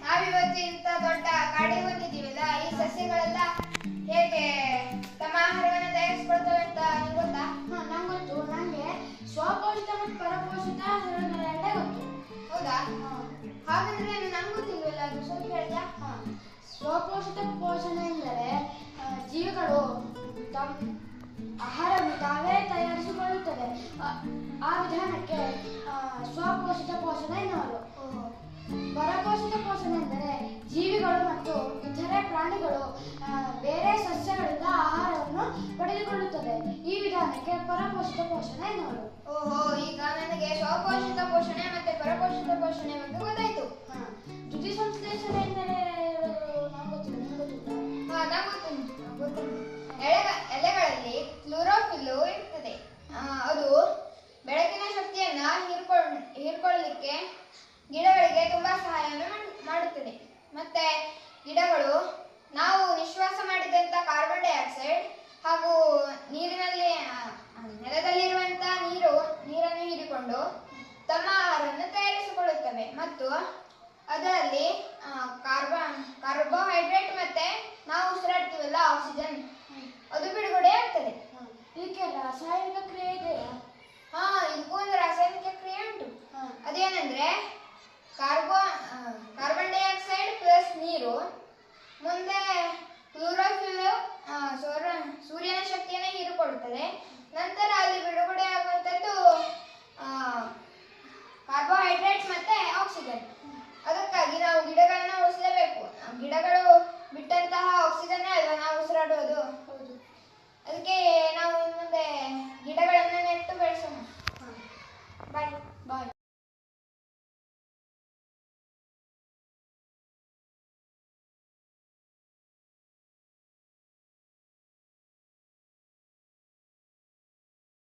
ನಾವಿವತ್ತು ಇಂಥ ದೊಡ್ಡ ಕಾಡಿಗೆ ಬಂದಿದ್ದೀವಲ್ಲ, ಈ ಸಸ್ಯಗಳೆಲ್ಲ ಹೇಗೆ ತಮ್ಮ ಆಹಾರವನ್ನು ತಯಾರಿಸಿಕೊಳ್ತವೆ ಅಂತ ನಿಮ್ಗೆ ಗೊತ್ತಾ? ನಂಗೆ ಗೊತ್ತು. ನನಗೆ ಸ್ವಪೋಷಿತ ಮತ್ತು ಪರಪೋಷಿತ ಎರಡೇ ಗೊತ್ತು. ಹೌದಾ? ಹಾಗಂದ್ರೆ ನಂಗೆ ಗೊತ್ತಿಲ್ವಲ್ಲ, ಅದು ಸ್ವಲ್ಪ ಹೇಳ್ತೀಯಾ? ಸ್ವಪೋಷಿತ ಪೋಷಣೆ ಎಂದರೆ ಜೀವಿಗಳು ತಮ್ಮ ಆಹಾರವನ್ನು ತಾವೇ ತಯಾರಿಸಿಕೊಳ್ಳುತ್ತದೆ. ಆ ವಿಧಾನಕ್ಕೆ ಸ್ವಪೋಷಿತ ಪೋಷಣೆ ಎನ್ನುವರು. ಪರಪೋಷಿತ ಪೋಷಣೆ ಎಂದರೆ ಜೀವಿಗಳು ಮತ್ತು ಇತರೆ ಪ್ರಾಣಿಗಳು ಬೇರೆ ಸಸ್ಯಗಳಿಂದ ಆಹಾರವನ್ನು ಪಡೆದುಕೊಳ್ಳುತ್ತದೆ. ಈ ವಿಧಾನಕ್ಕೆ ಪರಪೋಷಿತ ಪೋಷಣೆ ಎನ್ನುವರು. ಓಹೋ, ಈಗ ನನಗೆ ಸ್ವಪೋಷಿತ ಪೋಷಣೆ ಮತ್ತೆ ಪರಪೋಷಿತ ಪೋಷಣೆ ಬಗ್ಗೆ ಗೊತ್ತಾಯ್ತು. ದ್ಯುತಿ ಸಂಶ್ಲೇಷಣೆ ಎಂದರೆ ನಂಗೆ ಗೊತ್ತಿಲ್ಲ. ನಂಗೆ ಗೊತ್ತು. ಎಲೆಗಳಲ್ಲಿ ಕ್ಲೋರೋಫಿಲ್ ಇರ್ತದೆ. ಅದು ಬೆಳಕಿನ ಶಕ್ತಿಯನ್ನ ಹೀರ್ಕೊಳ್ಳಲಿಕ್ಕೆ ಗಿಡಗಳಿಗೆ ತುಂಬಾ ಸಹಾಯವನ್ನು ಮಾಡುತ್ತದೆ. ಮತ್ತೆ ಗಿಡಗಳು ನಾವು ನಿಶ್ವಾಸ ಮಾಡಿದಂತ ಕಾರ್ಬನ್ ಡೈಆಕ್ಸೈಡ್ ಹಾಗೂ ನೆಲದಲ್ಲಿರುವಂತಹ ನೀರನ್ನು ಹೀರಿಕೊಂಡು ತಮ್ಮ ಆಹಾರವನ್ನು ತಯಾರಿಸಿಕೊಳ್ಳುತ್ತವೆ. ಮತ್ತು ಅದರಲ್ಲಿ ಕಾರ್ಬೋಹೈಡ್ರೇಟ್ ಮತ್ತೆ ನಾವು ಉಸಿರಾಡ್ತೀವಲ್ಲ, ಆಕ್ಸಿಜನ್, ಅದು ಬಿಡುಗಡೆ ಆಗ್ತದೆ. ಇದಕ್ಕೆ ರಾಸಾಯನಿಕ ಕ್ರಿಯೆ ಇದೆಯಾ? ಇದಕ್ಕೂ ಒಂದು ರಾಸಾಯನಿಕ ಕ್ರಿಯೆ ಉಂಟು. ಅದೇನಂದ್ರೆ ಕಾರ್ಬನ್ ಡೈಆಕ್ಸೈಡ್ ಪ್ಲಸ್ ನೀರು, ಮುಂದೆ ಕ್ಲೋರೋಫಿಲ್ ಸೂರ್ಯನ ಶಕ್ತಿಯನ್ನು ಹೀರಿಕೊಳ್ಳುತ್ತದೆ. ನಂತರ ಅಲ್ಲಿ ಬಿಡುಗಡೆ